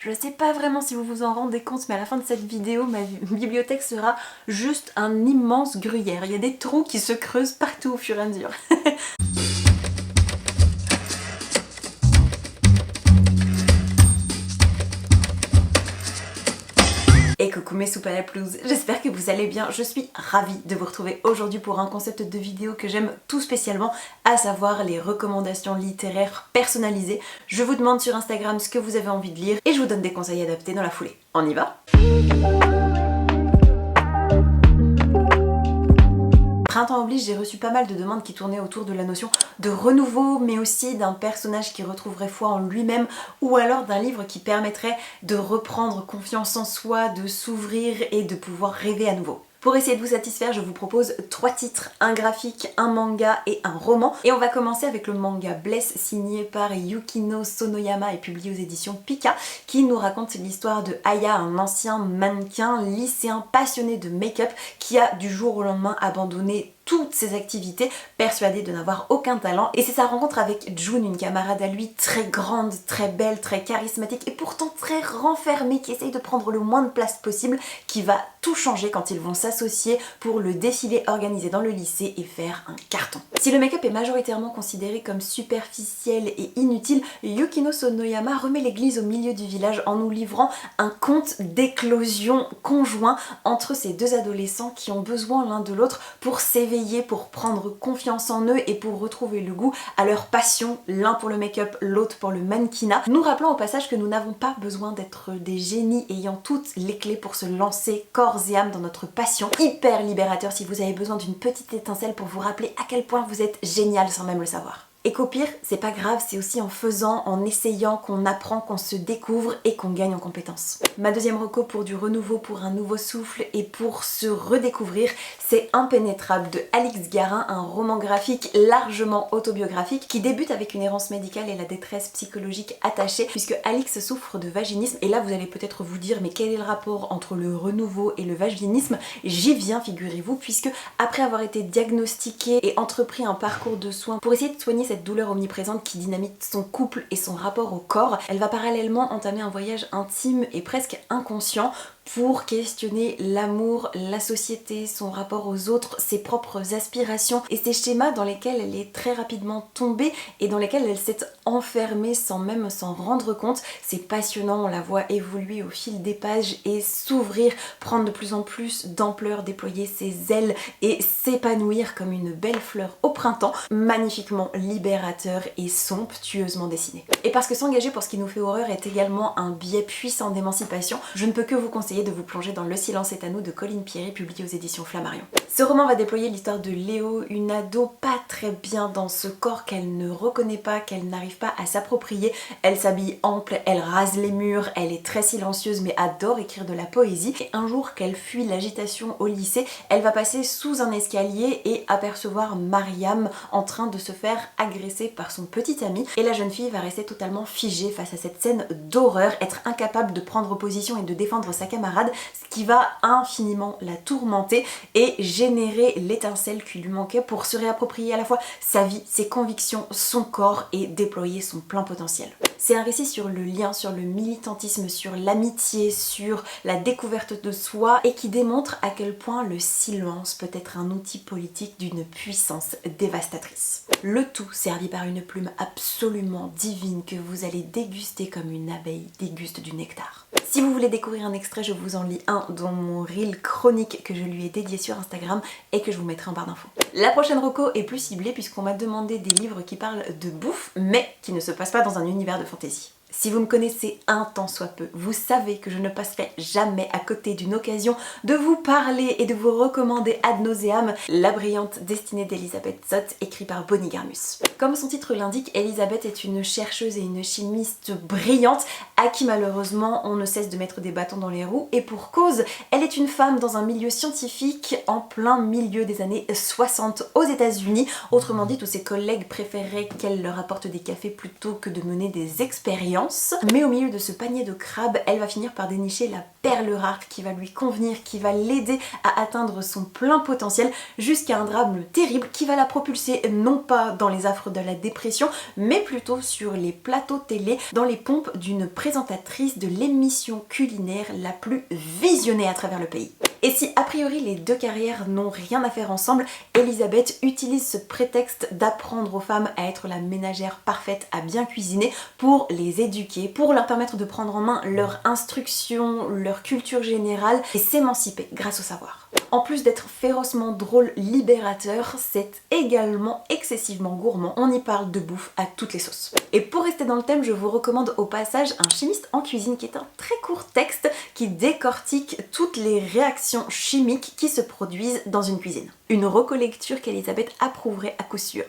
Je sais pas vraiment si vous vous en rendez compte, mais à la fin de cette vidéo, ma bibliothèque sera juste un immense gruyère. Il y a des trous qui se creusent partout au fur et à mesure. Et coucou mes soupes à la pelouse, j'espère que vous allez bien. Je suis ravie de vous retrouver aujourd'hui pour un concept de vidéo que j'aime tout spécialement, à savoir les recommandations littéraires personnalisées. Je vous demande sur Instagram ce que vous avez envie de lire et je vous donne des conseils adaptés dans la foulée. On y va ? Printemps oblige, j'ai reçu pas mal de demandes qui tournaient autour de la notion de renouveau, mais aussi d'un personnage qui retrouverait foi en lui-même, ou alors d'un livre qui permettrait de reprendre confiance en soi, de s'ouvrir et de pouvoir rêver à nouveau. Pour essayer de vous satisfaire, je vous propose 3 titres, un graphique, un manga et un roman. Et on va commencer avec le manga Bless, signé par Yukino Sonoyama et publié aux éditions Pika, qui nous raconte l'histoire de Aya, un ancien mannequin lycéen passionné de make-up qui a du jour au lendemain abandonné toutes ses activités, persuadé de n'avoir aucun talent. Et c'est sa rencontre avec June, une camarade à lui très grande, très belle, très charismatique et pourtant très renfermée, qui essaye de prendre le moins de place possible, qui va tout changer quand ils vont s'associer pour le défilé organisé dans le lycée et faire un carton. Si le make-up est majoritairement considéré comme superficiel et inutile, Yukino Sonoyama remet l'église au milieu du village en nous livrant un conte d'éclosion conjoint entre ces deux adolescents qui ont besoin l'un de l'autre pour s'éveiller, pour prendre confiance en eux et pour retrouver le goût à leur passion, l'un pour le make-up, l'autre pour le mannequinat. Nous rappelons au passage que nous n'avons pas besoin d'être des génies ayant toutes les clés pour se lancer corps et âme dans notre passion. Hyper libérateur si vous avez besoin d'une petite étincelle pour vous rappeler à quel point vous êtes génial sans même le savoir. Et qu'au pire, c'est pas grave, c'est aussi en faisant, en essayant qu'on apprend, qu'on se découvre et qu'on gagne en compétences. Ma deuxième reco pour du renouveau, pour un nouveau souffle et pour se redécouvrir, c'est Impénétrable de Alix Garin, un roman graphique largement autobiographique qui débute avec une errance médicale et la détresse psychologique attachée, puisque Alix souffre de vaginisme. Et là vous allez peut-être vous dire, mais quel est le rapport entre le renouveau et le vaginisme? J'y viens, figurez-vous, puisque après avoir été diagnostiquée et entrepris un parcours de soins pour essayer de soigner cette douleur omniprésente qui dynamite son couple et son rapport au corps, elle va parallèlement entamer un voyage intime et presque inconscient pour questionner l'amour, la société, son rapport aux autres, ses propres aspirations et ces schémas dans lesquels elle est très rapidement tombée et dans lesquels elle s'est enfermée sans même s'en rendre compte. C'est passionnant, on la voit évoluer au fil des pages et s'ouvrir, prendre de plus en plus d'ampleur, déployer ses ailes et s'épanouir comme une belle fleur au printemps, magnifiquement libérateur et somptueusement dessiné. Et parce que s'engager pour ce qui nous fait horreur est également un biais puissant d'émancipation, je ne peux que vous conseiller de vous plonger dans Le silence est à nous de Colline Pierret, publié aux éditions Flammarion. Ce roman va déployer l'histoire de Léo, une ado pas très bien dans ce corps qu'elle ne reconnaît pas, qu'elle n'arrive pas à s'approprier. Elle s'habille ample, elle rase les murs, elle est très silencieuse mais adore écrire de la poésie. Et un jour qu'elle fuit l'agitation au lycée, elle va passer sous un escalier et apercevoir Mariam en train de se faire agresser par son petit ami. Et la jeune fille va rester totalement figée face à cette scène d'horreur, être incapable de prendre position et de défendre sa camarade, ce qui va infiniment la tourmenter et générer l'étincelle qui lui manquait pour se réapproprier à la fois sa vie, ses convictions, son corps et déployer son plein potentiel. C'est un récit sur le lien, sur le militantisme, sur l'amitié, sur la découverte de soi et qui démontre à quel point le silence peut être un outil politique d'une puissance dévastatrice. Le tout servi par une plume absolument divine que vous allez déguster comme une abeille déguste du nectar. Si vous voulez découvrir un extrait, je vous en lis un dans mon reel chronique que je lui ai dédié sur Instagram et que je vous mettrai en barre d'infos. La prochaine reco est plus ciblée puisqu'on m'a demandé des livres qui parlent de bouffe mais qui ne se passent pas dans un univers de fantasy. Si vous me connaissez un tant soit peu, vous savez que je ne passerai jamais à côté d'une occasion de vous parler et de vous recommander ad nauseam La brillante destinée d'Elisabeth Zott, écrit par Bonnie Garmus. Comme son titre l'indique, Elisabeth est une chercheuse et une chimiste brillante à qui malheureusement on ne cesse de mettre des bâtons dans les roues et pour cause, elle est une femme dans un milieu scientifique en plein milieu des années 60 aux États-Unis. Autrement dit, tous ses collègues préféreraient qu'elle leur apporte des cafés plutôt que de mener des expériences. ambiance. Mais au milieu de ce panier de crabes, elle va finir par dénicher la perle rare qui va lui convenir, qui va l'aider à atteindre son plein potentiel jusqu'à un drame terrible qui va la propulser non pas dans les affres de la dépression, mais plutôt sur les plateaux télé, dans les pompes d'une présentatrice de l'émission culinaire la plus visionnée à travers le pays. Et si a priori les deux carrières n'ont rien à faire ensemble, Elisabeth utilise ce prétexte d'apprendre aux femmes à être la ménagère parfaite, à bien cuisiner, pour les éduquer, pour leur permettre de prendre en main leur instruction, leur culture générale et s'émanciper grâce au savoir. En plus d'être férocement drôle, libérateur, c'est également excessivement gourmand. On y parle de bouffe à toutes les sauces. Et pour rester dans le thème, je vous recommande au passage Un chimiste en cuisine, qui est un très court texte qui décortique toutes les réactions chimiques qui se produisent dans une cuisine. Une reco-lecture qu'Elisabeth approuverait à coup sûr.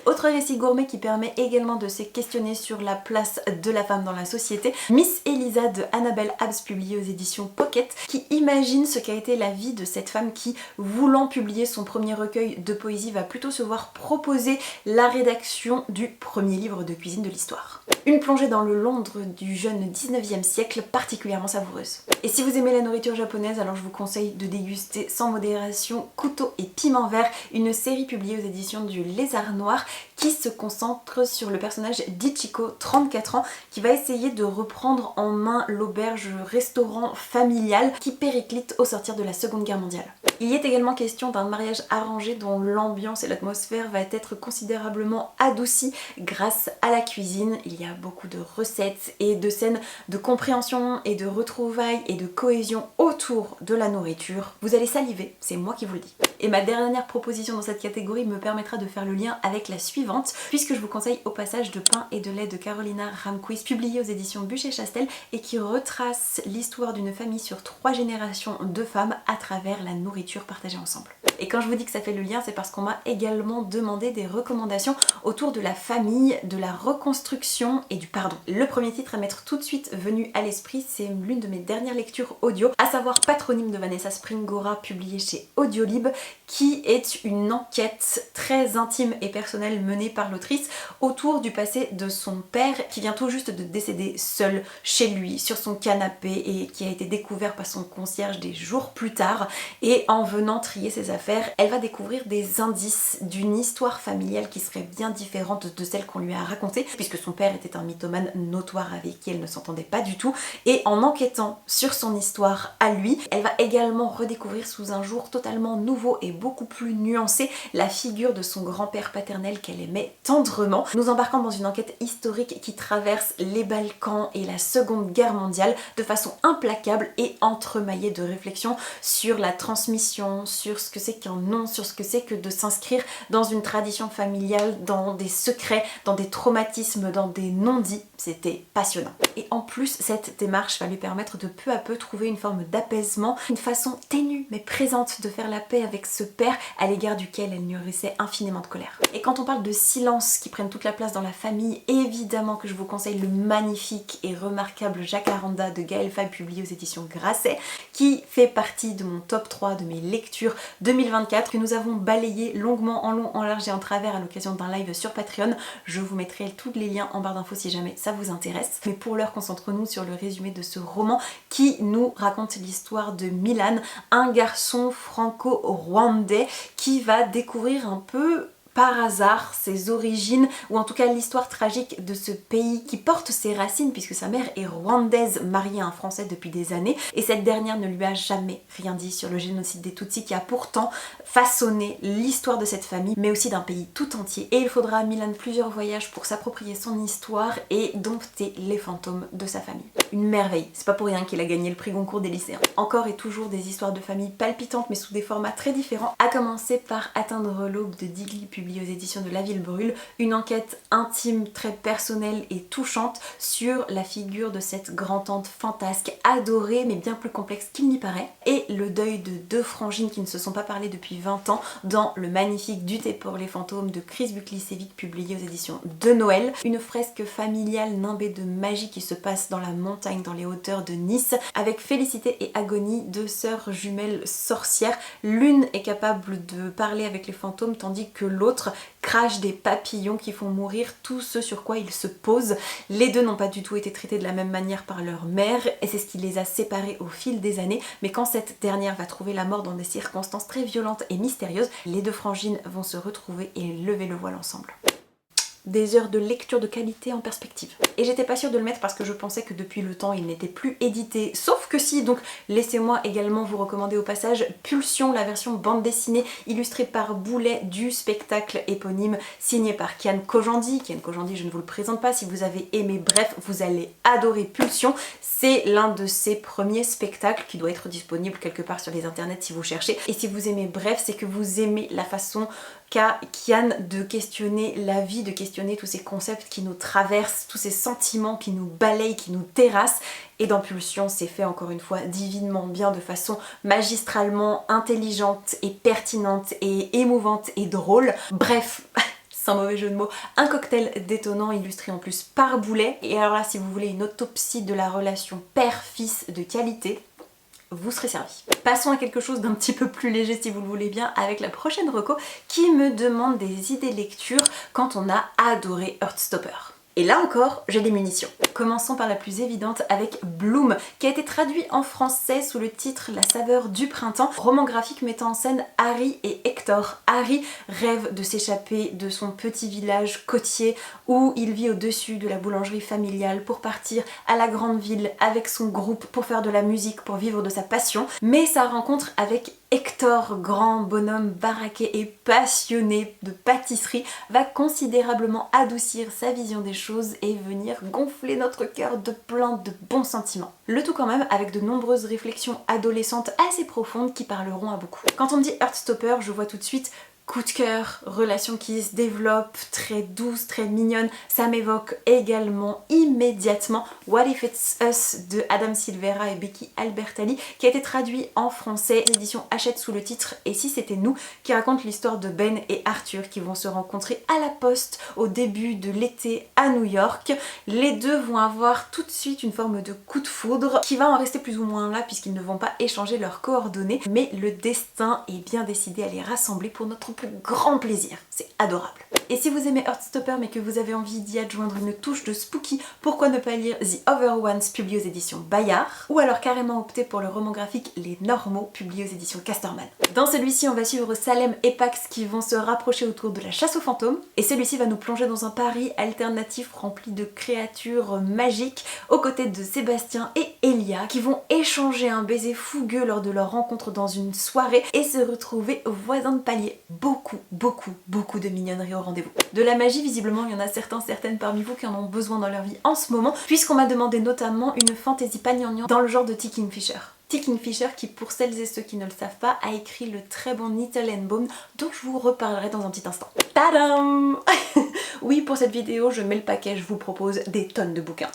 Autre récit gourmet qui permet également de se questionner sur la place de la femme dans la société, Miss Elisa de Annabelle Abbs, publié aux éditions Pocket, qui imagine ce qu'a été la vie de cette femme qui, voulant publier son premier recueil de poésie, va plutôt se voir proposer la rédaction du premier livre de cuisine de l'histoire. Une plongée dans le Londres du jeune 19e siècle particulièrement savoureuse. Et si vous aimez la nourriture japonaise, alors je vous conseille de déguster sans modération Couteau et Piment Vert, une série publiée aux éditions du Lézard Noir qui se concentre sur le personnage d'Ichiko, 34 ans, qui va essayer de reprendre en main l'auberge-restaurant familial qui périclite au sortir de la Seconde Guerre mondiale. Il y est également question d'un mariage arrangé dont l'ambiance et l'atmosphère va être considérablement adoucie grâce à la cuisine. Il y a beaucoup de recettes et de scènes de compréhension et de retrouvailles et de cohésion autour de la nourriture. Vous allez saliver, c'est moi qui vous le dis. Et ma dernière proposition dans cette catégorie me permettra de faire le lien avec la suivante, puisque je vous conseille au passage De pain et de lait de Carolina Ramquist, publié aux éditions Buchet-Chastel et qui retrace l'histoire d'une famille sur 3 générations de femmes à travers la nourriture partagée ensemble. Et quand je vous dis que ça fait le lien, c'est parce qu'on m'a également demandé des recommandations autour de la famille, de la reconstruction et du pardon. Le premier titre à m'être tout de suite venu à l'esprit, c'est l'une de mes dernières lectures audio, à savoir Patronyme de Vanessa Springora, publié chez Audiolib, qui est une enquête très intime et personnelle menée par l'autrice autour du passé de son père qui vient tout juste de décéder seul chez lui sur son canapé et qui a été découvert par son concierge des jours plus tard. Et en venant trier ses affaires, elle va découvrir des indices d'une histoire familiale qui serait bien différente de celle qu'on lui a racontée, puisque son père était un mythomane notoire avec qui elle ne s'entendait pas du tout. Et en enquêtant sur son histoire à lui, elle va également redécouvrir sous un jour totalement nouveau et beaucoup plus nuancé la figure de son grand-père paternel qu'elle aimait tendrement, nous embarquant dans une enquête historique qui traverse les Balkans et la Seconde Guerre mondiale de façon implacable et entremaillée de réflexions sur la transmission, sur ce que c'est qu'un nom, sur ce que c'est que de s'inscrire dans une tradition familiale, dans des secrets, dans des traumatismes, dans des non-dits. C'était passionnant. Et en plus, cette démarche va lui permettre de peu à peu trouver une forme d'apaisement, une façon ténue mais présente de faire la paix avec ce père à l'égard duquel elle nourrissait infiniment de colère. Et quand on parle de silence qui prennent toute la place dans la famille, évidemment que je vous conseille le magnifique et remarquable Jacaranda de Gaël Faye, publié aux éditions Grasset, qui fait partie de mon top 3 de mes lectures 2024 que nous avons balayé longuement, en long, en large et en travers à l'occasion d'un live sur Patreon. Je vous mettrai tous les liens en barre d'infos si jamais ça vous intéresse. Mais pour l'heure, concentrons-nous sur le résumé de ce roman qui nous raconte l'histoire de Milan, un garçon franco-rwandais qui va découvrir un peu par hasard ses origines, ou en tout cas l'histoire tragique de ce pays qui porte ses racines puisque sa mère est rwandaise, mariée à un Français depuis des années, et cette dernière ne lui a jamais rien dit sur le génocide des Tutsis qui a pourtant façonné l'histoire de cette famille, mais aussi d'un pays tout entier. Et il faudra à Milan plusieurs voyages pour s'approprier son histoire et dompter les fantômes de sa famille. Une merveille, c'est pas pour rien qu'il a gagné le prix Goncourt des lycéens. Encore et toujours des histoires de famille palpitantes mais sous des formats très différents, à commencer par Atteindre l'aube de Digli, publié aux éditions de La Ville Brûle, une enquête intime, très personnelle et touchante sur la figure de cette grand-tante fantasque, adorée mais bien plus complexe qu'il n'y paraît, et le deuil de deux frangines qui ne se sont pas parlé depuis 20 ans dans le magnifique Du thé pour les fantômes de Chris Buklicevic, publié aux éditions de Noël, une fresque familiale nimbée de magie qui se passe dans la montagne, dans les hauteurs de Nice, avec Félicité et Agonie, deux sœurs jumelles sorcières. L'une est capable de parler avec les fantômes tandis que l'autre l'autre crachent des papillons qui font mourir tout ce sur quoi ils se posent. Les deux n'ont pas du tout été traités de la même manière par leur mère et c'est ce qui les a séparés au fil des années, mais quand cette dernière va trouver la mort dans des circonstances très violentes et mystérieuses, les deux frangines vont se retrouver et lever le voile ensemble. Des heures de lecture de qualité en perspective. Et j'étais pas sûre de le mettre parce que je pensais que depuis le temps il n'était plus édité, sauf que si, donc laissez-moi également vous recommander au passage Pulsion, la version bande dessinée illustrée par Boulet du spectacle éponyme signé par Kian Kojandi. Kian Kojandi, je ne vous le présente pas, si vous avez aimé, bref, vous allez adorer Pulsion. C'est l'un de ses premiers spectacles qui doit être disponible quelque part sur les internets si vous cherchez. Et si vous aimez bref, c'est que vous aimez la façon qu'a Kian de questionner la vie, de questionner tous ces concepts qui nous traversent, tous ces sentiments qui nous balayent, qui nous terrassent. Et dans Pulsion, c'est fait encore une fois divinement bien, de façon magistralement intelligente et pertinente et émouvante et drôle. Bref, sans mauvais jeu de mots, un cocktail détonnant illustré en plus par Boulet. Et alors là, si vous voulez une autopsie de la relation père-fils de qualité, vous serez servi. Passons à quelque chose d'un petit peu plus léger si vous le voulez bien avec la prochaine reco qui me demande des idées lecture quand on a adoré Heartstopper. Et là encore, j'ai des munitions. Commençons par la plus évidente avec Bloom, qui a été traduit en français sous le titre La saveur du printemps, roman graphique mettant en scène Harry et Hector. Harry rêve de s'échapper de son petit village côtier où il vit au-dessus de la boulangerie familiale pour partir à la grande ville avec son groupe pour faire de la musique, pour vivre de sa passion. Mais sa rencontre avec Hector, grand bonhomme baraqué et passionné de pâtisserie, va considérablement adoucir sa vision des choses et venir gonfler notre cœur de plein de bons sentiments. Le tout quand même avec de nombreuses réflexions adolescentes assez profondes qui parleront à beaucoup. Quand on me dit Heartstopper, je vois tout de suite coup de cœur, relation qui se développe, très douce, très mignonne. Ça m'évoque également immédiatement What If It's Us de Adam Silvera et Becky Albertalli, qui a été traduit en français, l'édition Hachette sous le titre Et si c'était nous, qui raconte l'histoire de Ben et Arthur qui vont se rencontrer à la poste au début de l'été à New York. Les deux vont avoir tout de suite une forme de coup de foudre qui va en rester plus ou moins là puisqu'ils ne vont pas échanger leurs coordonnées, mais le destin est bien décidé à les rassembler pour notre plus grand plaisir. C'est adorable. Et si vous aimez Heartstopper mais que vous avez envie d'y adjoindre une touche de spooky, pourquoi ne pas lire The Other Ones publié aux éditions Bayard, ou alors carrément opter pour le roman graphique Les Normaux publié aux éditions Casterman. Dans celui-ci, on va suivre Salem et Pax qui vont se rapprocher autour de la chasse aux fantômes, et celui-ci va nous plonger dans un Paris alternatif rempli de créatures magiques aux côtés de Sébastien et Elia qui vont échanger un baiser fougueux lors de leur rencontre dans une soirée et se retrouver voisins de palier. Beaucoup de mignonnerie au rendez-vous. De la magie, visiblement, il y en a certaines parmi vous qui en ont besoin dans leur vie en ce moment, puisqu'on m'a demandé notamment une fantaisie pas gnangnan dans le genre de T. Kingfisher. T. Kingfisher qui, pour celles et ceux qui ne le savent pas, a écrit le très bon Needle and Bone dont je vous reparlerai dans un petit instant. Tadam. Oui, pour cette vidéo, je mets le paquet, je vous propose des tonnes de bouquins.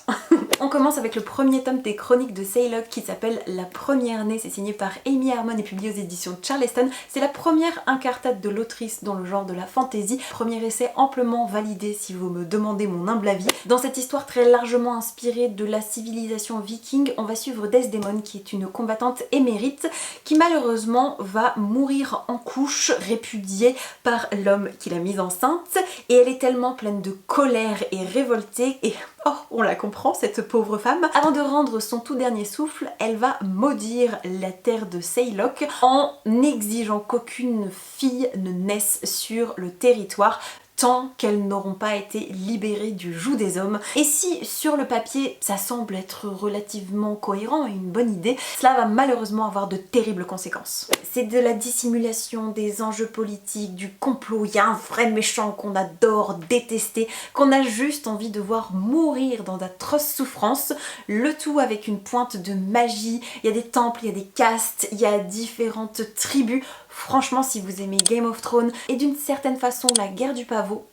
On commence avec le premier tome des chroniques de Saylock qui s'appelle La Première Née, c'est signé par Amy Harmon et publié aux éditions Charleston. C'est la première incartade de l'autrice dans le genre de la fantasy, premier essai amplement validé si vous me demandez mon humble avis. Dans cette histoire très largement inspirée de la civilisation viking, on va suivre Desdemone qui est une combattante émérite qui malheureusement va mourir en couche, répudiée par l'homme qui l'a mise enceinte, et elle est tellement pleine de colère et révoltée et oh, on la comprend cette pauvre femme. Avant de rendre son tout dernier souffle, elle va maudire la terre de Saylock en exigeant qu'aucune fille ne naisse sur le territoire tant qu'elles n'auront pas été libérées du joug des hommes. Et si sur le papier ça semble être relativement cohérent et une bonne idée, cela va malheureusement avoir de terribles conséquences. C'est de la dissimulation, des enjeux politiques, du complot, il y a un vrai méchant qu'on adore détester, qu'on a juste envie de voir mourir dans d'atroces souffrances, le tout avec une pointe de magie, il y a des temples, il y a des castes, il y a différentes tribus. Franchement, si vous aimez Game of Thrones et d'une certaine façon la guerre du pavot,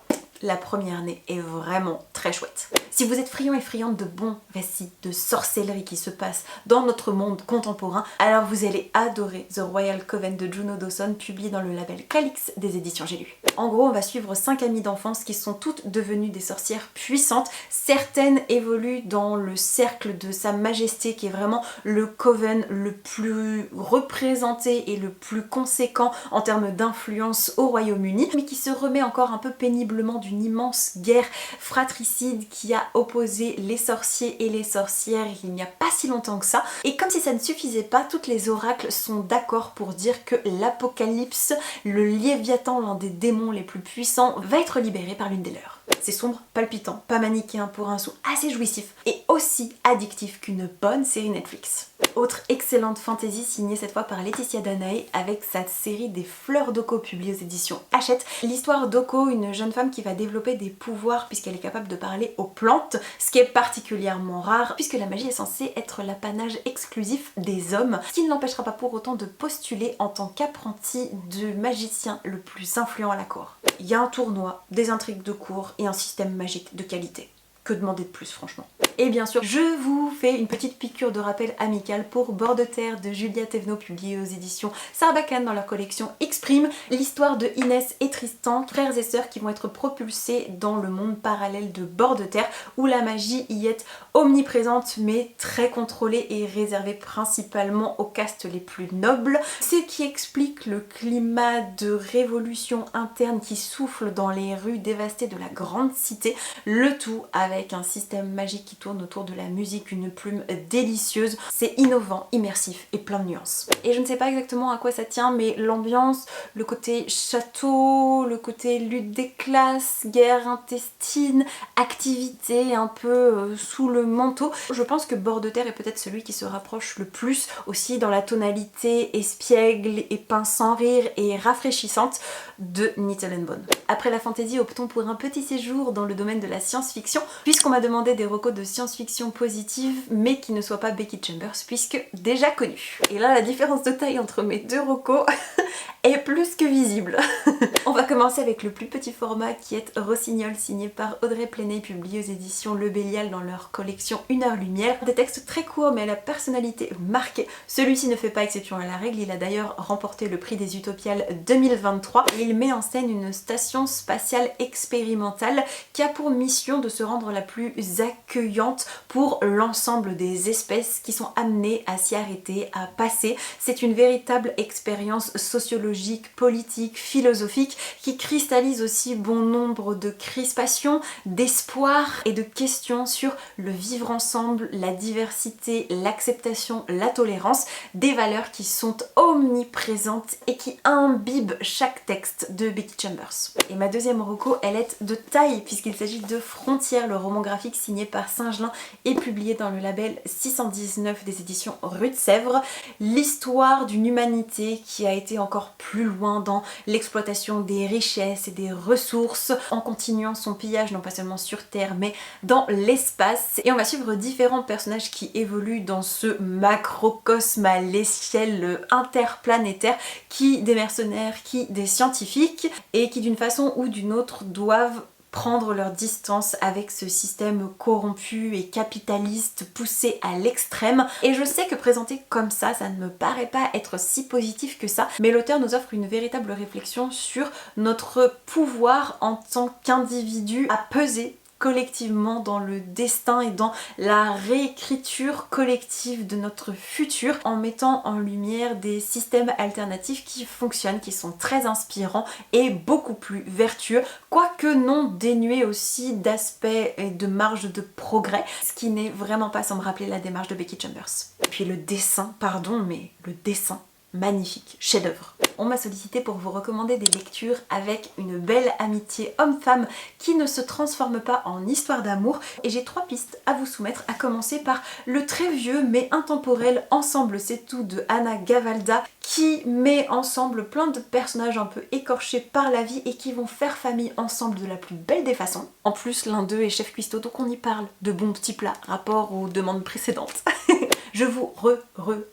La première née est vraiment très chouette. Si vous êtes friand et friande de bons récits de sorcellerie qui se passent dans notre monde contemporain, alors vous allez adorer The Royal Coven de Juno Dawson, publié dans le label Calix des éditions J'ai lu. En gros, on va suivre 5 amies d'enfance qui sont toutes devenues des sorcières puissantes. Certaines évoluent dans le cercle de Sa Majesté, qui est vraiment le coven le plus représenté et le plus conséquent en termes d'influence au Royaume-Uni, mais qui se remet encore un peu péniblement d'une immense guerre fratricide qui a opposé les sorciers et les sorcières il n'y a pas si longtemps que ça. Et comme si ça ne suffisait pas, toutes les oracles sont d'accord pour dire que l'Apocalypse, le Léviathan, l'un des démons les plus puissants, va être libéré par l'une des leurs. C'est sombre, palpitant, pas manichéen pour un sou, assez jouissif et aussi addictif qu'une bonne série Netflix. Autre excellente fantasy signée cette fois par Laetitia Danae avec sa série des Fleurs d'Oko publiée aux éditions Hachette. L'histoire d'Oko, une jeune femme qui va développer des pouvoirs puisqu'elle est capable de parler aux plantes, ce qui est particulièrement rare puisque la magie est censée être l'apanage exclusif des hommes, ce qui ne l'empêchera pas pour autant de postuler en tant qu'apprenti du magicien le plus influent à la cour. Il y a un tournoi, des intrigues de cour et un système magique de qualité. Que demander de plus franchement? Et bien sûr, je vous fais une petite piqûre de rappel amical pour Bord de terre de Julia Thévenot, publié aux éditions Sarbacane dans leur collection X-Prime. L'histoire de Inès et Tristan, frères et sœurs qui vont être propulsés dans le monde parallèle de Bord de terre, où la magie y est omniprésente mais très contrôlée et réservée principalement aux castes les plus nobles. Ce qui explique le climat de révolution interne qui souffle dans les rues dévastées de la grande cité, le tout avec un système magique qui tourne autour de la musique, une plume délicieuse. C'est innovant, immersif et plein de nuances. Et je ne sais pas exactement à quoi ça tient, mais l'ambiance, le côté château, le côté lutte des classes, guerre intestine, activité un peu sous le manteau. Je pense que Bord de terre est peut-être celui qui se rapproche le plus aussi dans la tonalité espiègle et pince sans rire et rafraîchissante de Knitted and Bone. Après la fantasy, optons pour un petit séjour dans le domaine de la science-fiction, puisqu'on m'a demandé des recos de science-fiction positive, mais qui ne soient pas Becky Chambers, puisque déjà connue. Et là, la différence de taille entre mes deux recos est plus que visible. On va commencer avec le plus petit format qui est Rossignol, signé par Audrey Plenay, publié aux éditions Le Bélial dans leur collection Une heure lumière. Des textes très courts mais à la personnalité marquée. Celui-ci ne fait pas exception à la règle, il a d'ailleurs remporté le prix des Utopiales 2023 et il met en scène une station spatiale expérimentale qui a pour mission de se rendre la plus accueillante pour l'ensemble des espèces qui sont amenées à s'y arrêter, à passer. C'est une véritable expérience sociologique, politique, philosophique qui cristallise aussi bon nombre de crispations, d'espoir et de questions sur le vivre ensemble, la diversité, l'acceptation, la tolérance, des valeurs qui sont omniprésentes et qui imbibent chaque texte de Becky Chambers. Et ma deuxième reco, elle est de taille puisqu'il s'agit de Frontières, le roman graphique signé par Singelin et publié dans le label 619 des éditions Rue de Sèvres. L'histoire d'une humanité qui a été encore plus loin dans l'exploitation des richesses et des ressources en continuant son pillage non pas seulement sur Terre mais dans l'espace. Et on va suivre différents personnages qui évoluent dans ce macrocosme à l'échelle interplanétaire, qui des mercenaires, qui des scientifiques et qui d'une façon ou d'une autre doivent prendre leur distance avec ce système corrompu et capitaliste poussé à l'extrême. Et je sais que présenté comme ça ne me paraît pas être si positif que ça, mais l'auteur nous offre une véritable réflexion sur notre pouvoir en tant qu'individu à peser collectivement dans le destin et dans la réécriture collective de notre futur en mettant en lumière des systèmes alternatifs qui fonctionnent, qui sont très inspirants et beaucoup plus vertueux, quoique non dénués aussi d'aspects et de marge de progrès, ce qui n'est vraiment pas sans me rappeler la démarche de Becky Chambers. Et puis le dessin, pardon, mais le dessin, magnifique, chef-d'œuvre. On m'a sollicité pour vous recommander des lectures avec une belle amitié homme-femme qui ne se transforme pas en histoire d'amour, et j'ai 3 pistes à vous soumettre, à commencer par le très vieux mais intemporel Ensemble c'est tout de Anna Gavalda, qui met ensemble plein de personnages un peu écorchés par la vie et qui vont faire famille ensemble de la plus belle des façons. En plus, l'un d'eux est chef cuistot, donc on y parle de bons petits plats, rapport aux demandes précédentes. Je vous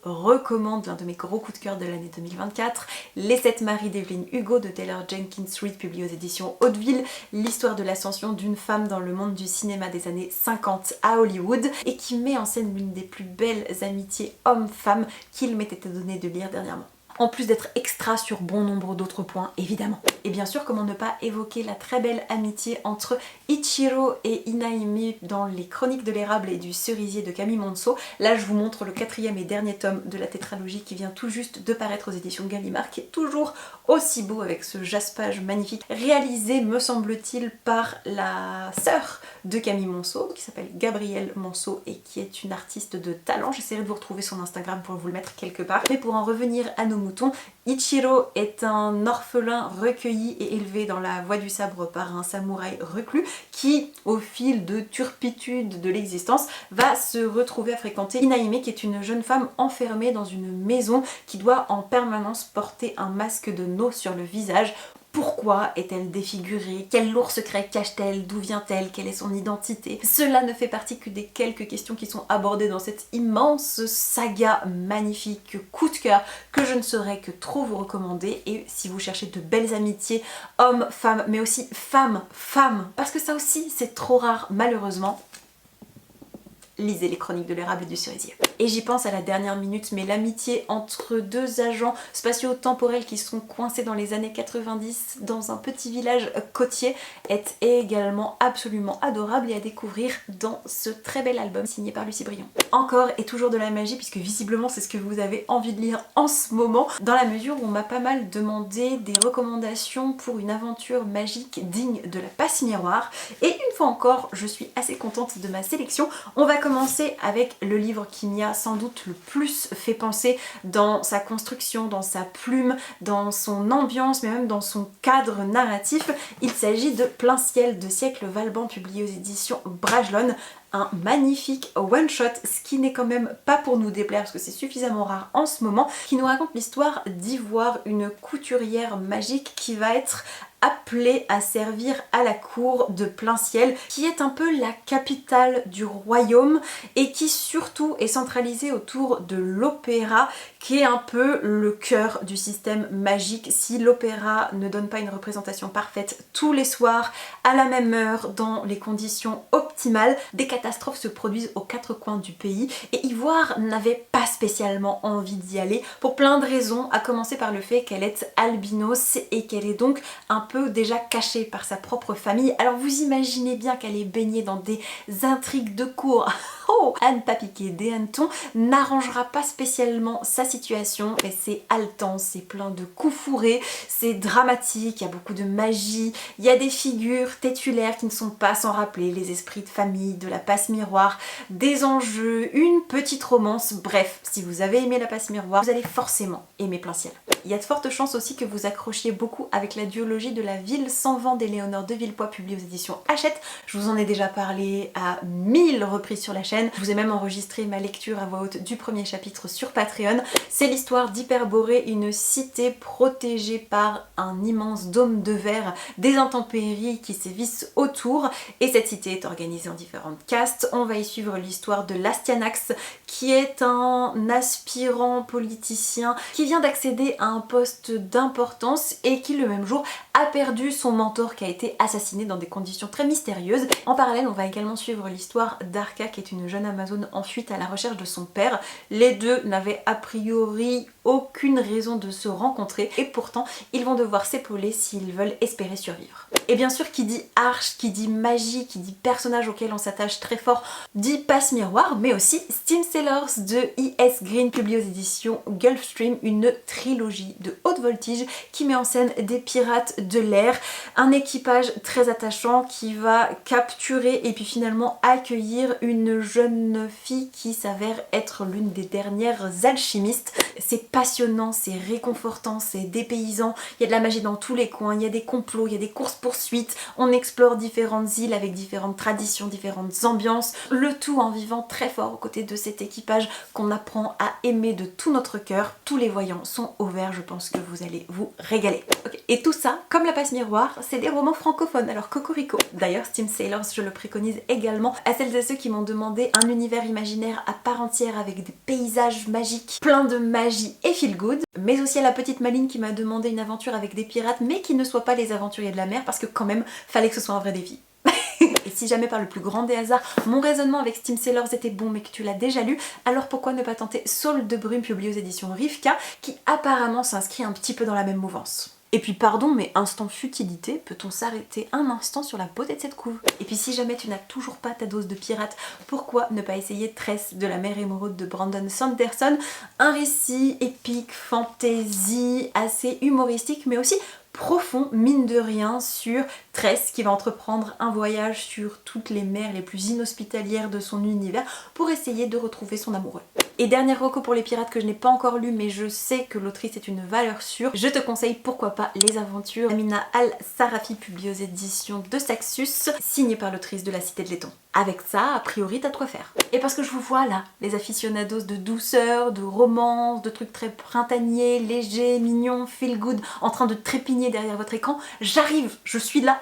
recommande l'un de mes gros coups de cœur de l'année 2024, Les 7 maris d'Evelyn Hugo de Taylor Jenkins Reid, publié aux éditions Hauteville, l'histoire de l'ascension d'une femme dans le monde du cinéma des années 50 à Hollywood et qui met en scène l'une des plus belles amitiés hommes-femmes qu'il m'était donné de lire dernièrement. En plus d'être extra sur bon nombre d'autres points, évidemment. Et bien sûr, comment ne pas évoquer la très belle amitié entre Ichiro et Inaime dans les Chroniques de l'érable et du cerisier de Camille Monceau. Là, je vous montre le 4e et dernier tome de la tétralogie qui vient tout juste de paraître aux éditions Gallimard, qui est toujours aussi beau avec ce jaspage magnifique, réalisé, me semble-t-il, par la sœur de Camille Monceau, qui s'appelle Gabrielle Monceau et qui est une artiste de talent. J'essaierai de vous retrouver son Instagram pour vous le mettre quelque part. Mais pour en revenir à nos moutons, Ichiro est un orphelin recueilli et élevé dans la voie du sabre par un samouraï reclus qui, au fil de turpitude de l'existence, va se retrouver à fréquenter Inaime, qui est une jeune femme enfermée dans une maison qui doit en permanence porter un masque de No sur le visage. Pourquoi est-elle défigurée? Quel lourd secret cache-t-elle? D'où vient-elle? Quelle est son identité? Cela ne fait partie que des quelques questions qui sont abordées dans cette immense saga magnifique, coup de cœur, que je ne saurais que trop vous recommander. Et si vous cherchez de belles amitiés, hommes, femmes, mais aussi femmes, parce que ça aussi c'est trop rare malheureusement, lisez les Chroniques de l'érable et du cerisier. Et j'y pense à la dernière minute, mais l'amitié entre deux agents spatio-temporels qui sont coincés dans les années 90 dans un petit village côtier est également absolument adorable et à découvrir dans ce très bel album signé par Lucie Brion. Encore et toujours de la magie, puisque visiblement c'est ce que vous avez envie de lire en ce moment, dans la mesure où on m'a pas mal demandé des recommandations pour une aventure magique digne de la passe miroir. Et une fois encore, je suis assez contente de ma sélection. On va commencer avec le livre qui m'y a sans doute le plus fait penser dans sa construction, dans sa plume, dans son ambiance, mais même dans son cadre narratif. Il s'agit de Plein ciel de Siècle Valban, publié aux éditions Bragelonne. Un magnifique one-shot, ce qui n'est quand même pas pour nous déplaire parce que c'est suffisamment rare en ce moment, qui nous raconte l'histoire d'Ivoire, une couturière magique qui va être appelée à servir à la cour de Plein ciel, qui est un peu la capitale du royaume et qui surtout est centralisée autour de l'opéra, qui est un peu le cœur du système magique. Si l'opéra ne donne pas une représentation parfaite tous les soirs, à la même heure, dans les conditions optimales, des catastrophes se produisent aux quatre coins du pays et Ivoire n'avait pas spécialement envie d'y aller pour plein de raisons, à commencer par le fait qu'elle est albinos et qu'elle est donc un peu déjà cachée par sa propre famille. Alors vous imaginez bien qu'elle est baignée dans des intrigues de cour. Oh, à ne pas piquer des hannetons, n'arrangera pas spécialement sa situation, mais c'est haletant, c'est plein de coups fourrés, c'est dramatique, il y a beaucoup de magie, il y a des figures titulaires qui ne sont pas sans rappeler les esprits de famille, de la passe miroir, des enjeux, une petite romance, bref, si vous avez aimé la passe miroir, vous allez forcément aimer Plein ciel. Il y a de fortes chances aussi que vous accrochiez beaucoup avec la duologie de La ville sans vent d'Éléonore de Villepoix, publiée aux éditions Hachette. Je vous en ai déjà parlé à 1000 reprises sur la chaîne. Je vous ai même enregistré ma lecture à voix haute du premier chapitre sur Patreon. C'est l'histoire d'Hyperborée, une cité protégée par un immense dôme de verre, des intempéries qui sévissent autour, et cette cité est organisée en différentes castes. On va y suivre l'histoire de l'Astyanax, qui est un aspirant politicien qui vient d'accéder à un poste d'importance et qui le même jour a perdu son mentor qui a été assassiné dans des conditions très mystérieuses. En parallèle, on va également suivre l'histoire d'Arca, qui est une jeune amazone en fuite à la recherche de son père. Les deux n'avaient a priori aucune raison de se rencontrer et pourtant ils vont devoir s'épauler s'ils veulent espérer survivre. Et bien sûr, qui dit arche, qui dit magie, qui dit personnage auquel on s'attache très fort, dit passe miroir, mais aussi Steam Sailors de E.S. Green, publié aux éditions Gulfstream, une trilogie de haute voltige qui met en scène des pirates de l'air, un équipage très attachant qui va capturer et puis finalement accueillir une jeune fille qui s'avère être l'une des dernières alchimistes C'est passionnant, c'est réconfortant, c'est dépaysant, il y a de la magie dans tous les coins, il y a des complots, il y a des courses-poursuites, on explore différentes îles avec différentes traditions, différentes ambiances, le tout en vivant très fort aux côtés de cet équipage qu'on apprend à aimer de tout notre cœur. Tous les voyants sont au vert, je pense que vous allez vous régaler. Okay. Et tout ça, comme La Passe Miroir, c'est des romans francophones, alors cocorico. D'ailleurs, Steam Sailors, je le préconise également à celles et ceux qui m'ont demandé un univers imaginaire à part entière avec des paysages magiques, plein de magie et feel good, mais aussi à la petite Maline qui m'a demandé une aventure avec des pirates, mais qui ne soit pas les aventuriers de la mer, parce que quand même, fallait que ce soit un vrai défi. Et si jamais par le plus grand des hasards, mon raisonnement avec Steam Sailors était bon mais que tu l'as déjà lu, alors pourquoi ne pas tenter Saule de Brume publié aux éditions Rivka, qui apparemment s'inscrit un petit peu dans la même mouvance. Et puis pardon, mais instant futilité, peut-on s'arrêter un instant sur la beauté de cette couve? Et puis si jamais tu n'as toujours pas ta dose de pirate, pourquoi ne pas essayer Tress de la mer émeraude de Brandon Sanderson? Un récit épique, fantasy, assez humoristique, mais aussi profond, mine de rien, sur Tress qui va entreprendre un voyage sur toutes les mers les plus inhospitalières de son univers pour essayer de retrouver son amoureux. Et dernière reco pour les pirates que je n'ai pas encore lu mais je sais que l'autrice est une valeur sûre, je te conseille pourquoi pas Les Aventures d'Amina Al-Sarafi publiées aux éditions de Saxus, signée par l'autrice de La Cité de Laiton. Avec ça, a priori, t'as de quoi faire. Et parce que je vous vois là, les aficionados de douceur, de romance, de trucs très printaniers, légers, mignons, feel good, en train de trépigner derrière votre écran, j'arrive, je suis là.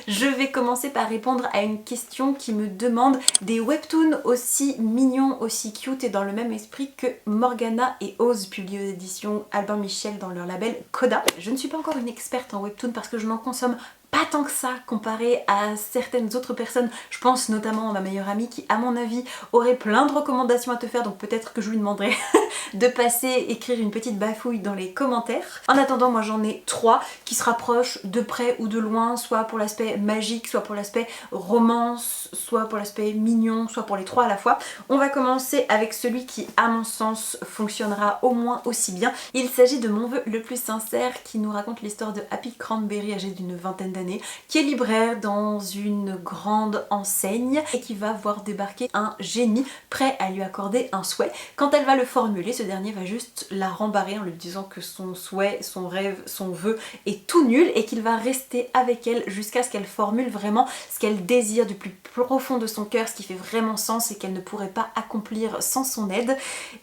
Je vais commencer par répondre à une question qui me demande des webtoons aussi mignons, aussi cute et dans le même esprit que Morgana et Oz publiés aux éditions Albin Michel dans leur label Coda. Je ne suis pas encore une experte en webtoon parce que je n'en consomme pas tant que ça comparé à certaines autres personnes. Je pense notamment à ma meilleure amie qui, à mon avis, aurait plein de recommandations à te faire, donc peut-être que je lui demanderai de passer écrire une petite bafouille dans les commentaires. En attendant, moi j'en ai 3 qui se rapprochent de près ou de loin, soit pour l'aspect magique, soit pour l'aspect romance, soit pour l'aspect mignon, soit pour les 3 à la fois. On va commencer avec celui qui, à mon sens, fonctionnera au moins aussi bien. Il s'agit de Mon vœu le plus sincère qui nous raconte l'histoire de Happy Cranberry âgée d'une vingtaine d'années, qui est libraire dans une grande enseigne et qui va voir débarquer un génie prêt à lui accorder un souhait. Quand elle va le formuler, ce dernier va juste la rembarrer en lui disant que son souhait, son rêve, son vœu est tout nul et qu'il va rester avec elle jusqu'à ce qu'elle formule vraiment ce qu'elle désire du plus profond de son cœur, ce qui fait vraiment sens et qu'elle ne pourrait pas accomplir sans son aide.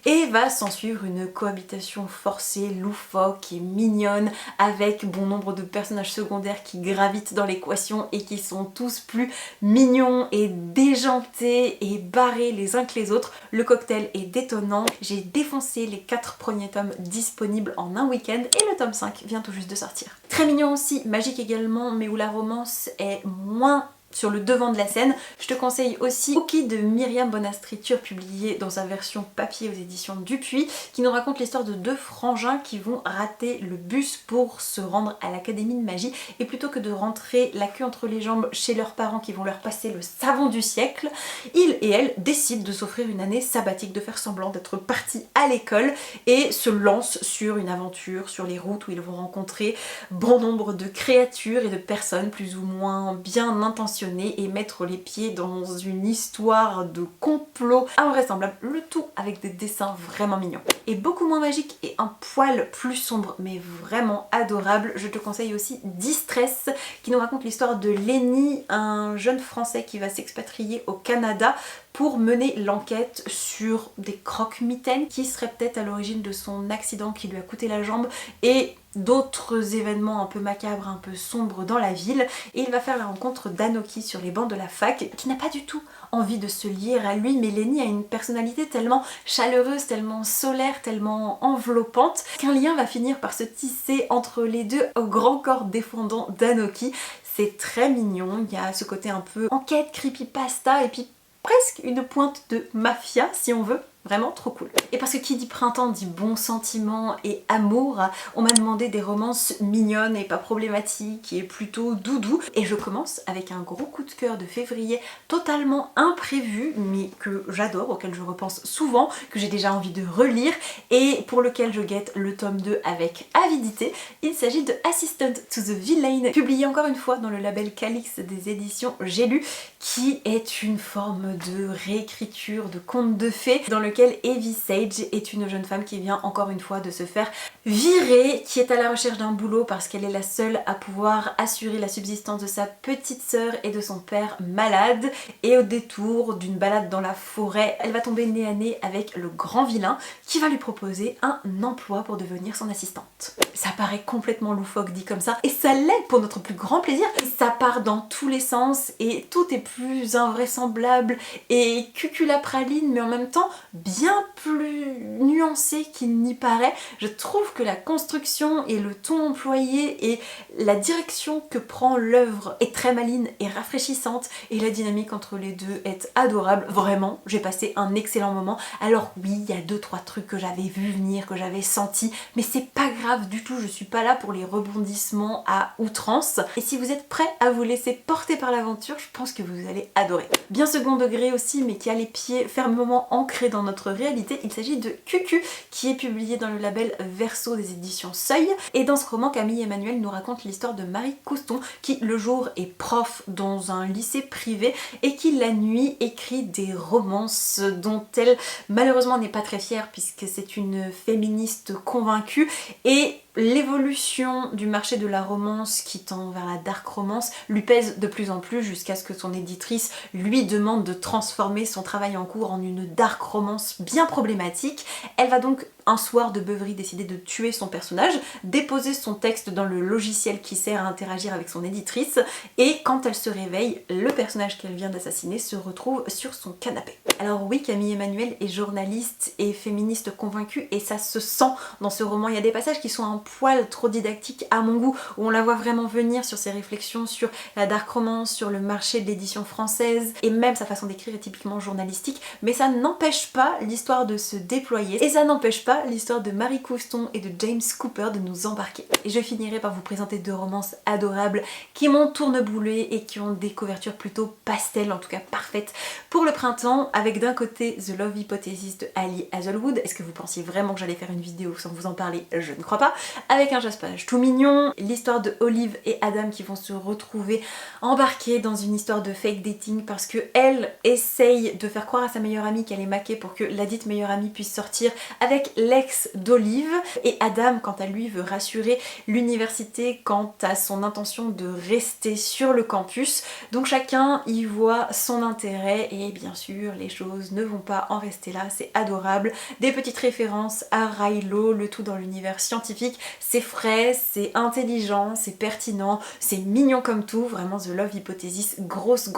Et va s'en suivre une cohabitation forcée, loufoque et mignonne avec bon nombre de personnages secondaires qui gravitent dans l'équation et qui sont tous plus mignons et déjantés et barrés les uns que les autres. Le cocktail est détonnant. J'ai défoncé les 4 premiers tomes disponibles en un week-end et le tome 5 vient tout juste de sortir. Très mignon aussi, magique également, mais où la romance est moins sur le devant de la scène. Je te conseille aussi Cookie de Myriam Bonastriture, publié dans sa version papier aux éditions Dupuis, qui nous raconte l'histoire de 2 frangins qui vont rater le bus pour se rendre à l'académie de magie, et plutôt que de rentrer la queue entre les jambes chez leurs parents qui vont leur passer le savon du siècle, ils et elles décident de s'offrir une année sabbatique, de faire semblant d'être partis à l'école et se lancent sur une aventure, sur les routes où ils vont rencontrer bon nombre de créatures et de personnes plus ou moins bien intentionnées et mettre les pieds dans une histoire de complot invraisemblable, le tout avec des dessins vraiment mignons. Et beaucoup moins magique et un poil plus sombre mais vraiment adorable, je te conseille aussi Distress qui nous raconte l'histoire de Lenny, un jeune français qui va s'expatrier au Canada pour mener l'enquête sur des croque-mitaines qui seraient peut-être à l'origine de son accident qui lui a coûté la jambe et d'autres événements un peu macabres, un peu sombres dans la ville. Et il va faire la rencontre d'Anoki sur les bancs de la fac qui n'a pas du tout envie de se lier à lui, mais Lenny a une personnalité tellement chaleureuse, tellement solaire, tellement enveloppante qu'un lien va finir par se tisser entre les deux au grand corps défendant d'Anoki. C'est très mignon, il y a ce côté un peu enquête, creepypasta et puis presque une pointe de mafia si on veut. Vraiment trop cool. Et parce que qui dit printemps dit bons sentiments et amour, on m'a demandé des romances mignonnes et pas problématiques et plutôt doudou. Et je commence avec un gros coup de cœur de février totalement imprévu mais que j'adore, auquel je repense souvent, que j'ai déjà envie de relire et pour lequel je guette le tome 2 avec avidité. Il s'agit de Assistant to the Villain, publié encore une fois dans le label Calix des éditions J'ai lu, qui est une forme de réécriture de conte de fées dans lequel lequel Evie Sage est une jeune femme qui vient encore une fois de se faire virer, qui est à la recherche d'un boulot parce qu'elle est la seule à pouvoir assurer la subsistance de sa petite sœur et de son père malade, et au détour d'une balade dans la forêt, elle va tomber nez à nez avec le grand vilain qui va lui proposer un emploi pour devenir son assistante. Ça paraît complètement loufoque dit comme ça, et ça l'est pour notre plus grand plaisir. Et ça part dans tous les sens et tout est plus invraisemblable et cuculapraline, mais en même temps bien plus nuancé qu'il n'y paraît. Je trouve que la construction et le ton employé et la direction que prend l'œuvre est très maligne et rafraîchissante, et la dynamique entre les deux est adorable. Vraiment, j'ai passé un excellent moment. Alors oui, il y a 2-3 trucs que j'avais vu venir, que j'avais senti, mais c'est pas grave du tout, je suis pas là pour les rebondissements à outrance. Et si vous êtes prêt à vous laisser porter par l'aventure, je pense que vous allez adorer. Bien second degré aussi, mais qui a les pieds fermement ancrés dans notre réalité, il s'agit de Cucu, qui est publié dans le label Verso des éditions Seuil. Et dans ce roman, Camille Emmanuel nous raconte l'histoire de Marie Couston, qui le jour est prof dans un lycée privé et qui la nuit écrit des romances dont elle malheureusement n'est pas très fière puisque c'est une féministe convaincue, et l'évolution du marché de la romance qui tend vers la dark romance lui pèse de plus en plus jusqu'à ce que son éditrice lui demande de transformer son travail en cours en une dark romance bien problématique. Elle va donc un soir de beuverie décider de tuer son personnage, déposer son texte dans le logiciel qui sert à interagir avec son éditrice, et quand elle se réveille, le personnage qu'elle vient d'assassiner se retrouve sur son canapé. Alors oui, Camille Emmanuel est journaliste et féministe convaincue, et ça se sent dans ce roman. Il y a des passages qui sont un poil trop didactiques à mon goût, où on la voit vraiment venir sur ses réflexions sur la dark romance, sur le marché de l'édition française, et même sa façon d'écrire est typiquement journalistique, mais ça n'empêche pas l'histoire de se déployer, et ça n'empêche pas l'histoire de Marie Couston et de James Cooper de nous embarquer. Et je finirai par vous présenter 2 romances adorables qui m'ont tourneboulé et qui ont des couvertures plutôt pastel, en tout cas parfaites pour le printemps, avec d'un côté The Love Hypothesis de Ali Hazelwood. Est-ce que vous pensiez vraiment que j'allais faire une vidéo sans vous en parler? Je ne crois pas. Avec un jaspage tout mignon, l'histoire de Olive et Adam qui vont se retrouver embarqués dans une histoire de fake dating parce que elle essaye de faire croire à sa meilleure amie qu'elle est maquée pour que la dite meilleure amie puisse sortir avec l'ex d'Olive, et Adam quant à lui veut rassurer l'université quant à son intention de rester sur le campus. Donc chacun y voit son intérêt, et bien sûr les choses ne vont pas en rester là, c'est adorable. Des petites références à Rilo, le tout dans l'univers scientifique, c'est frais, c'est intelligent, c'est pertinent, c'est mignon comme tout. Vraiment The Love Hypothesis, grosse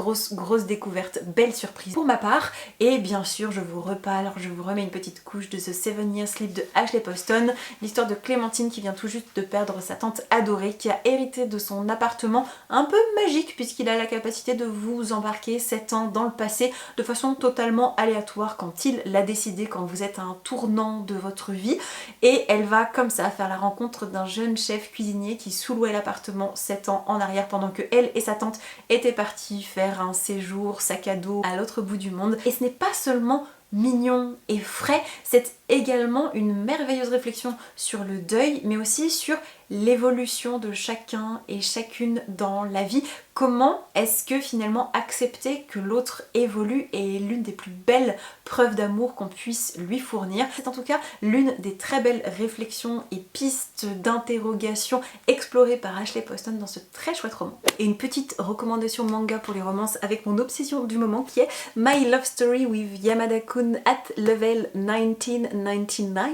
découverte, belle surprise pour ma part. Et bien sûr je vous reparle, je vous remets une petite couche de The 7 Years Sleep de Ashley Poston, l'histoire de Clémentine qui vient tout juste de perdre sa tante adorée, qui a hérité de son appartement un peu magique puisqu'il a la capacité de vous embarquer 7 ans dans le passé de façon totalement aléatoire quand il l'a décidé, quand vous êtes à un tournant de votre vie. Et elle va comme ça faire la rencontre d'un jeune chef cuisinier qui sous-louait l'appartement 7 ans en arrière pendant que elle et sa tante étaient parties faire un séjour sac à dos à l'autre bout du monde. Et ce n'est pas seulement mignon et frais, c'est également une merveilleuse réflexion sur le deuil, mais aussi sur l'évolution de chacun et chacune dans la vie. Comment est-ce que finalement accepter que l'autre évolue est l'une des plus belles preuves d'amour qu'on puisse lui fournir. C'est en tout cas l'une des très belles réflexions et pistes d'interrogation explorées par Ashley Poston dans ce très chouette roman. Et une petite recommandation manga pour les romances avec mon obsession du moment qui est My Love Story with Yamada-kun at Level 1999.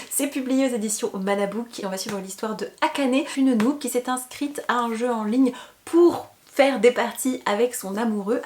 C'est publié aux éditions Manabook et on va suivre l'histoire de Akane, une noob qui s'est inscrite à un jeu en ligne pour faire des parties avec son amoureux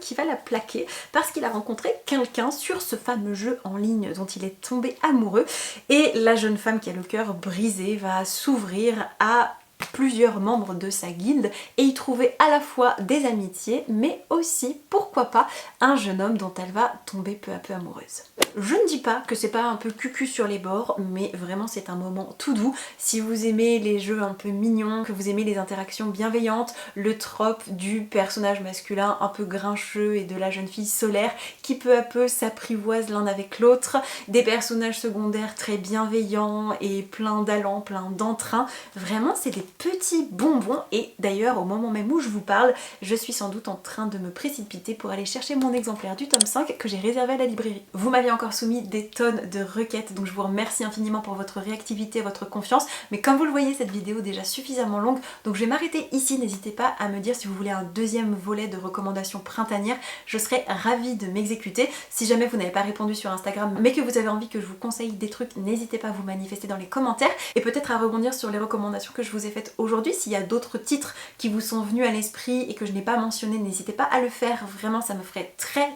qui va la plaquer parce qu'il a rencontré quelqu'un sur ce fameux jeu en ligne dont il est tombé amoureux, et la jeune femme qui a le cœur brisé va s'ouvrir à plusieurs membres de sa guilde et y trouver à la fois des amitiés mais aussi, pourquoi pas, un jeune homme dont elle va tomber peu à peu amoureuse. Je ne dis pas que c'est pas un peu cucu sur les bords, mais vraiment c'est un moment tout doux. Si vous aimez les jeux un peu mignons, que vous aimez les interactions bienveillantes, le trope du personnage masculin un peu grincheux et de la jeune fille solaire qui peu à peu s'apprivoise l'un avec l'autre, des personnages secondaires très bienveillants et plein d'allant, plein d'entrain, vraiment c'est des petits bonbons. Et d'ailleurs, au moment même où je vous parle, je suis sans doute en train de me précipiter pour aller chercher mon exemplaire du tome 5 que j'ai réservé à la librairie. Vous m'aviez encore soumis des tonnes de requêtes, donc je vous remercie infiniment pour votre réactivité, votre confiance. Mais comme vous le voyez, cette vidéo est déjà suffisamment longue, donc je vais m'arrêter ici. N'hésitez pas à me dire si vous voulez un deuxième volet de recommandations printanières. Je serais ravie de m'exécuter. Si jamais vous n'avez pas répondu sur Instagram, mais que vous avez envie que je vous conseille des trucs, n'hésitez pas à vous manifester dans les commentaires et peut-être à rebondir sur les recommandations que je vous ai faites aujourd'hui. S'il y a d'autres titres qui vous sont venus à l'esprit et que je n'ai pas mentionné, n'hésitez pas à le faire. Vraiment, ça me ferait très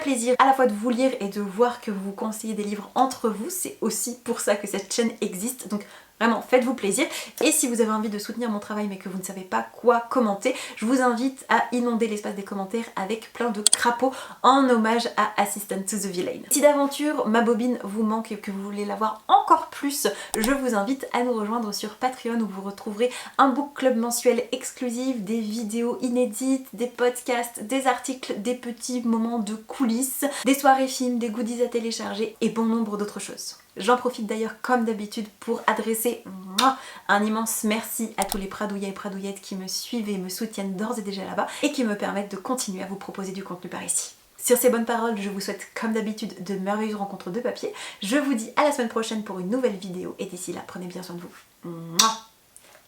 plaisir à la fois de vous lire et de voir que vous vous conseillez des livres entre vous. C'est aussi pour ça que cette chaîne existe. Donc vraiment, faites-vous plaisir. Et si vous avez envie de soutenir mon travail mais que vous ne savez pas quoi commenter, je vous invite à inonder l'espace des commentaires avec plein de crapauds en hommage à Assistant to the Villain. Si d'aventure ma bobine vous manque et que vous voulez la voir encore plus, je vous invite à nous rejoindre sur Patreon où vous retrouverez un book club mensuel exclusif, des vidéos inédites, des podcasts, des articles, des petits moments de coulisses, des soirées films, des goodies à télécharger et bon nombre d'autres choses. J'en profite d'ailleurs comme d'habitude pour adresser un immense merci à tous les pradouillets et pradouillettes qui me suivent et me soutiennent d'ores et déjà là-bas et qui me permettent de continuer à vous proposer du contenu par ici. Sur ces bonnes paroles, je vous souhaite comme d'habitude de merveilleuses rencontres de papier. Je vous dis à la semaine prochaine pour une nouvelle vidéo et d'ici là, prenez bien soin de vous.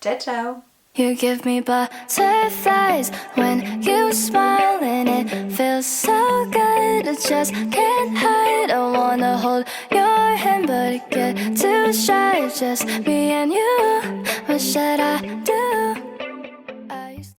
Ciao ciao. You give me butterflies when you smile and it feels so good. I just can't hide. I wanna hold your hand but it get too shy. It's just me and you. What should I do?